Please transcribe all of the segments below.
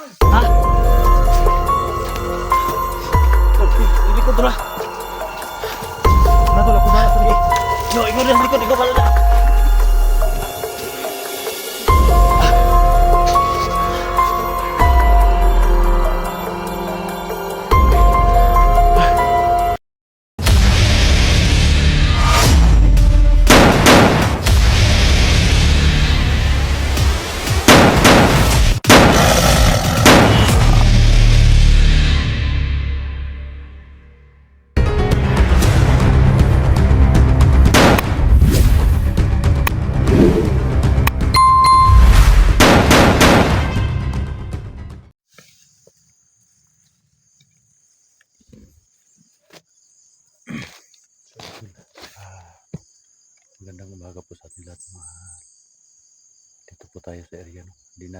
Ha? Hindi ko ito na. Natol ako na. Sige. Yo, ikaw na sa likod. Ikaw pala na. Magandang umaga po sa ating lahat mga dito po tayo sa area no. Hindi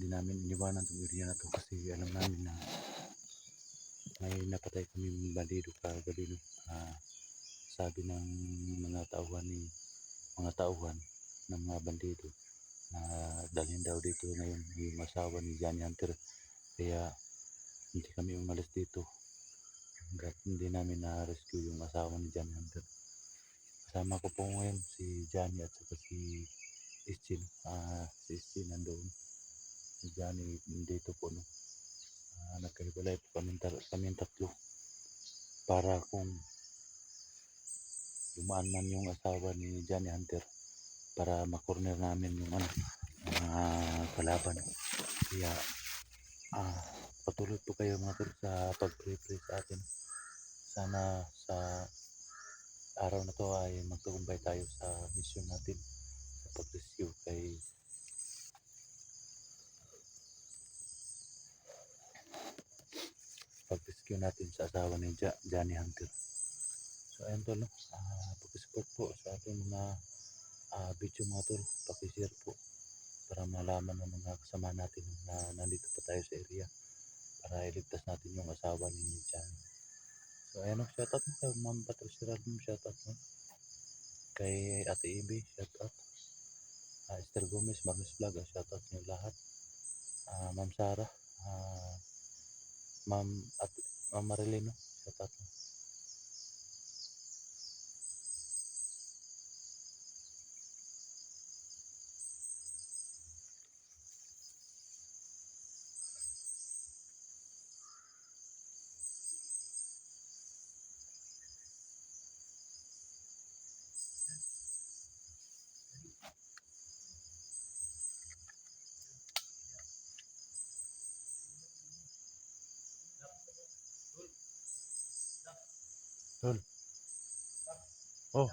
namin iniwanan itong area na to kasi alam namin na may napatay kami bandido kagabi no. Sabi ng mga tauhan ng mga bandido na dalhin daw dito ngayon yung asawa ni Johnny Hunter, kaya hindi kami umalis dito hanggat hindi namin na-rescue yung asawa ni Johnny Hunter. Kasama ko po ngayon si Johnny at saka si Istin. Si Istin nandoon. Si Johnny dito po no. Nagkahiwalay po kaming tatlo para kung dumaan man yung asawa ni Johnny Hunter para makorner namin yung kalaban. Kaya patuloy po kayo mga tol sa pag-pray sa atin. Sana sa araw na to ay magtagumpay tayo sa mission natin sa pag-rescue natin sa asawa ni Johnny Hunter. So ayun tol no, pag-support po sa ating mga video mga tol, pag-share po para malaman ng mga kasama natin na nandito pa tayo sa area para iligtas natin yung asawa ni Johnny. So ayan no, shoutout mo kay Ma'am Patricia Radum, shoutout mo kay Ate Ibi, shoutout Esther Gomez, Magnus Vlog, shoutout nyo lahat. Ma'am Sarah, Ma'am Marilyn, no? Shoutout mo. Tol. Oh.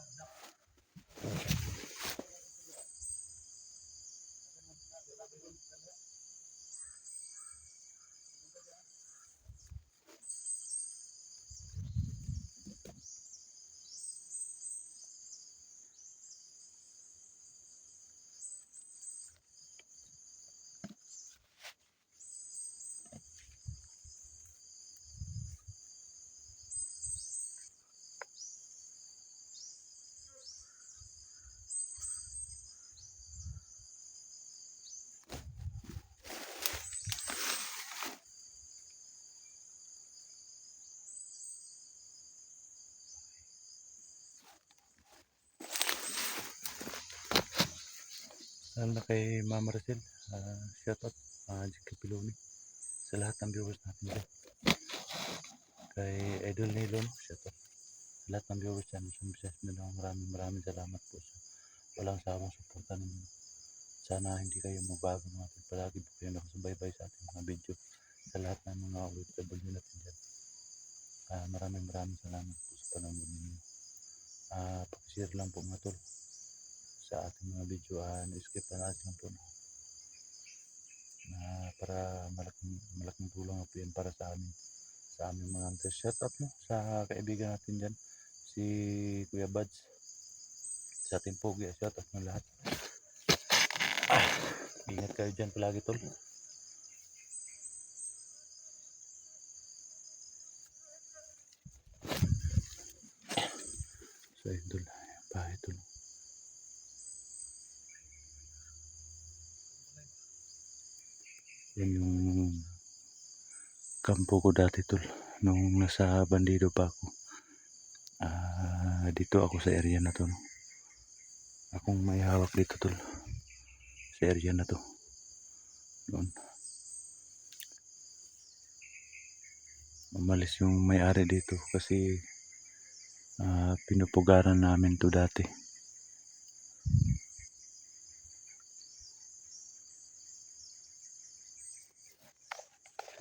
Lalo na kay Mama Maricel, shoutout Jika Piloni sa lahat ng viewers natin dyan. Kay Idol Nilon, shoutout sa lahat ng viewers dyan. Maraming salamat po sa walang sawang suporta ninyo. Sana hindi kayo magbago mga tol. Palagi po kayo nakasubaybay sa ating mga video sa lahat ng mga OFW natin dyan. Maraming salamat po sa panonood ninyo. Pag-share lang po mga tol sa ating mga video, skip na natin po para malaking tulong po yan para sa aming mga hunters. Shout out no sa kaibigan natin dyan si Kuya Buds, sa ating pogi, shout out ng lahat. Ingat kayo dyan palagi tol. So yun tol, bahay tol. Yan yung kampo ko dati tol. Nung nasa Bandido pa ako. Dito ako sa area na to. No? Akong may hawak dito tol. Sa area na to. Doon. Umalis yung may-ari dito kasi pinupugaran namin to dati.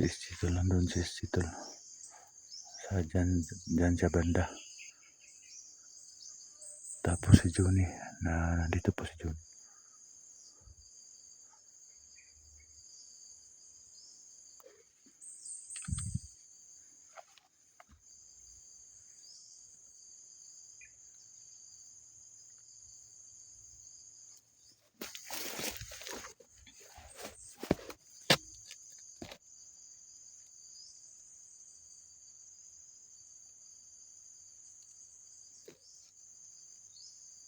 Si tol, nandun si tol. Sa dyan sa banda. Tapos si Johnny, nandito po si Johnny.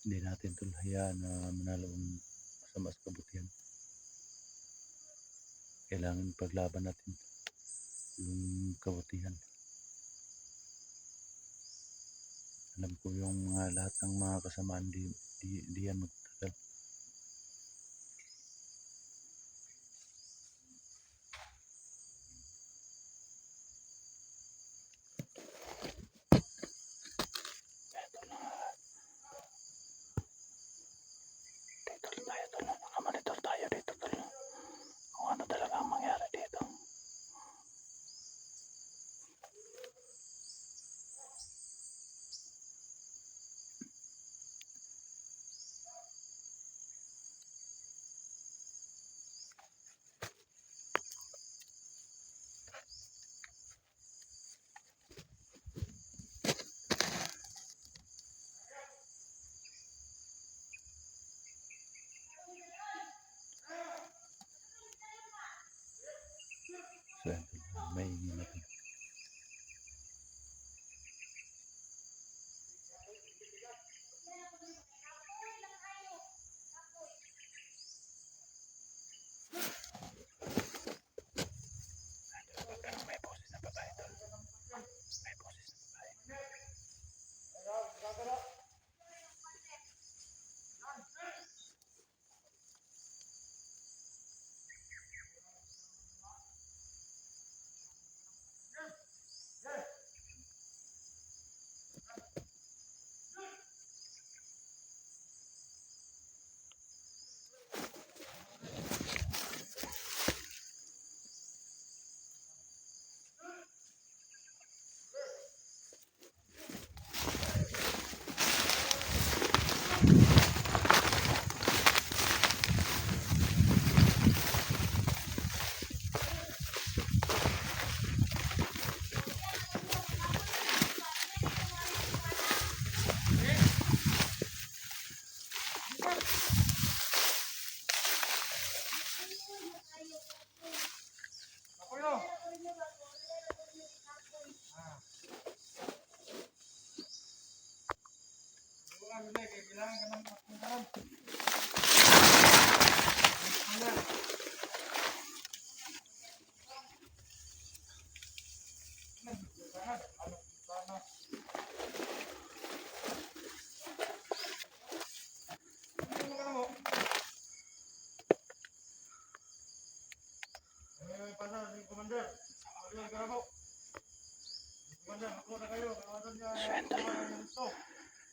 Hindi natin tol hayaan na manalo ang masama sa kabutihan. Kailangan paglaban natin yung kabutihan. Alam ko yung lahat ng mga kasamaan di yan magtagal. Dito tayo tol, nakamonitor tayo dito tol. Kung ano talaga ang mangyari dito. So, may ingin natin. Pero may boses na babae tol. May boses na babae.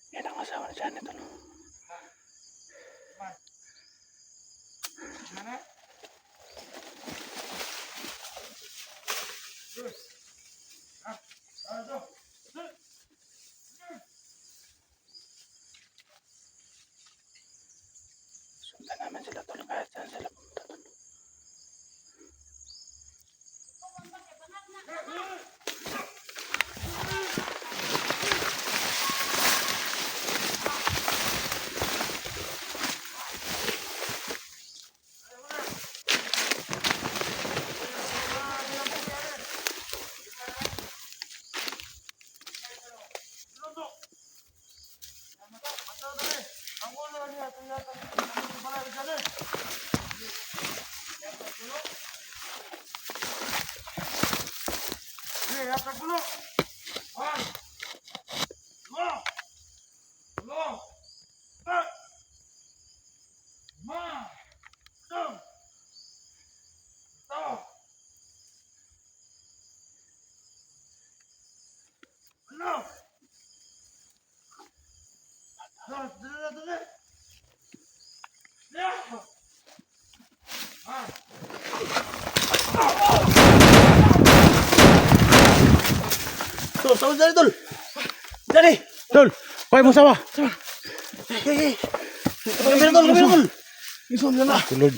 Yan ang asawa ni Janet tol. Sundan namin sila tol kahit saan sila pumunta tol. Tol, sama dali, tol. Dali. Tol, kaya mo sawa. Hey. Kabila, tol, kabila, tol. Isom na na. Tulod.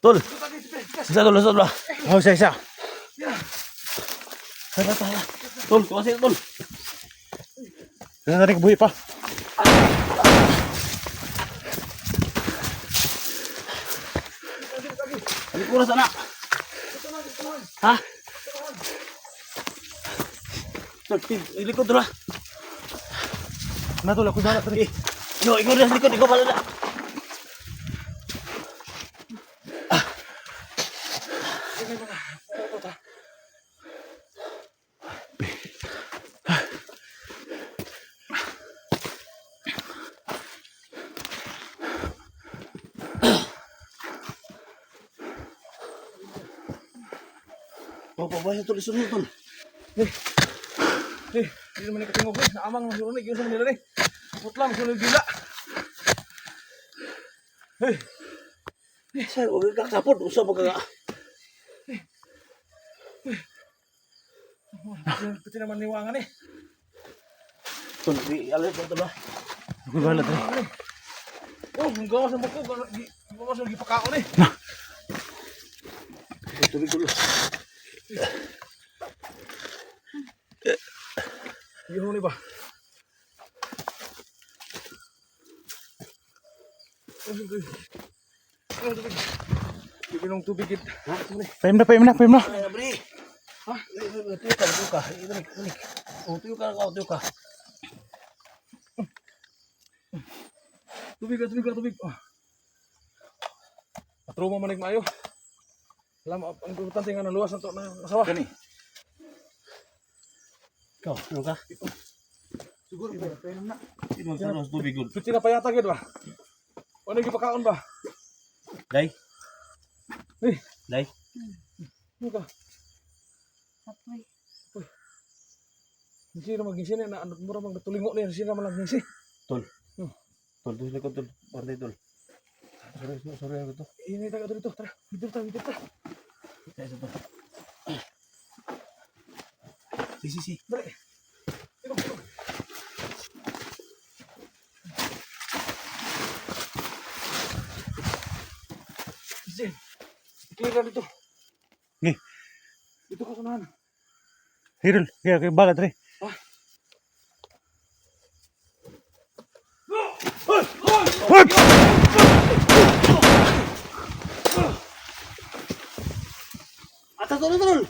Tol. Isa, tol, isa, tol. Oh, isa. Tol, kumasin, tol. Kaya na rin kabuhi pa. Balik ko na sana. Ha? Tol, ilikod tol, ha? Na tol, ako bahala tari. Ikaw na sa likod, ikaw pala na. Babaya tol, isunod tol. Hindi naman nakatingog eh. Naamang ng surunig. Yung sa manila ni. Putlang, surunig gila. Sir, huwag kang kakapod. Usa mo ka nga. Pati naman niwangan eh. Tol, alam ko tol, ha? Ako bahala tari. Oh, ang gawas ng buko. Ang gawas ng gipakaon eh. Tuloy, tol. Yung ni ba? Bibinong tubig it. Ha? Pahim na. Ay, abri. Ha? Tuyo ka. Inik. Oh, tuyo ka. Tubig. Oh. Patruma manig maayo. Alam, ang importante nga ng luwas na to na nasawa. Gani. Ikaw, ano ka? Siguro ba? Pwede na. Sino sa tubig gud? Pwede na payata gid ba? Ano yung gipakaon ba? Day. Eh, Day. ano ka? Apoy. Hindi na mag-gising na mura mang tulingo niya. Hindi na malang gising. Tol, tuloy ko tol. Partay tol. Sorry ako to. Ini tayo dito. Tara, dito tayo. Isa tol. Si. Dali. Ito. Gising. Clear na dito. Ni. Dito ka sunahan. Hirul, kaya bahala tari. Atas tol.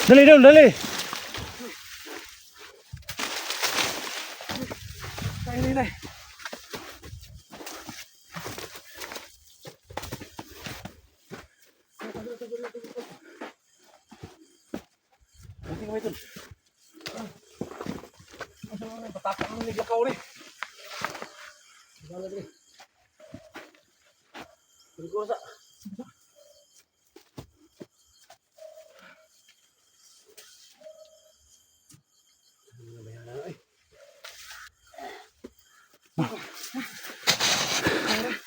Dali, Dol, dali. Kaya nila. Buti kami tol. Patapak mo ni Glakaw ni. Bala dali. Berkuasa.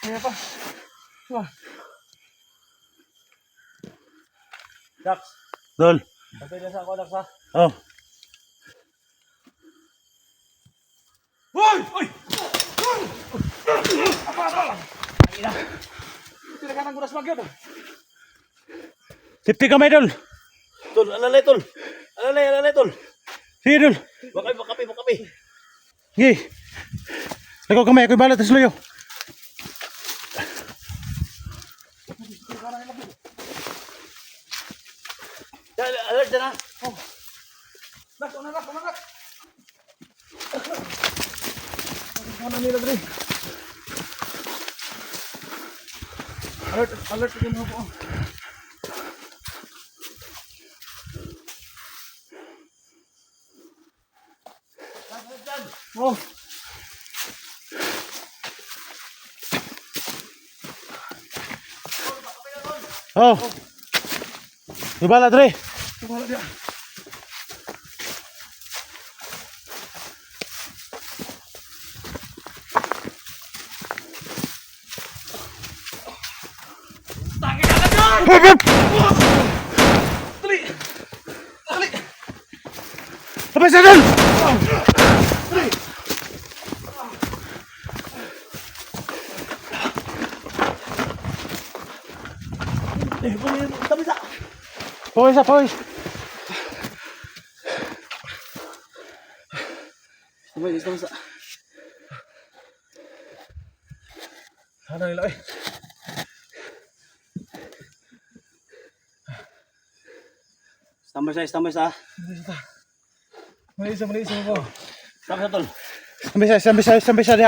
Kaya pa. Wah, Dax, Dol. patay na sa ako Dax ha. Oh. Hoy! Tidak kan ang guras magyod. Safety kamay, Dol. Tol, alalay tol. Alalay tol. Sige, Dol. Bakapi. Sige. Lagaw kamay, ako'y bahala, tas luyo. Alert na. Kumanak. Mana nila dre? Alert din mo po. Oh. Oh. Ibala dre. Kumala dia. Apa sa dun? Pawis. Estamos. Ano nila eh? Standby sa. Malisa mo po. Stop sa tol. Sampai sa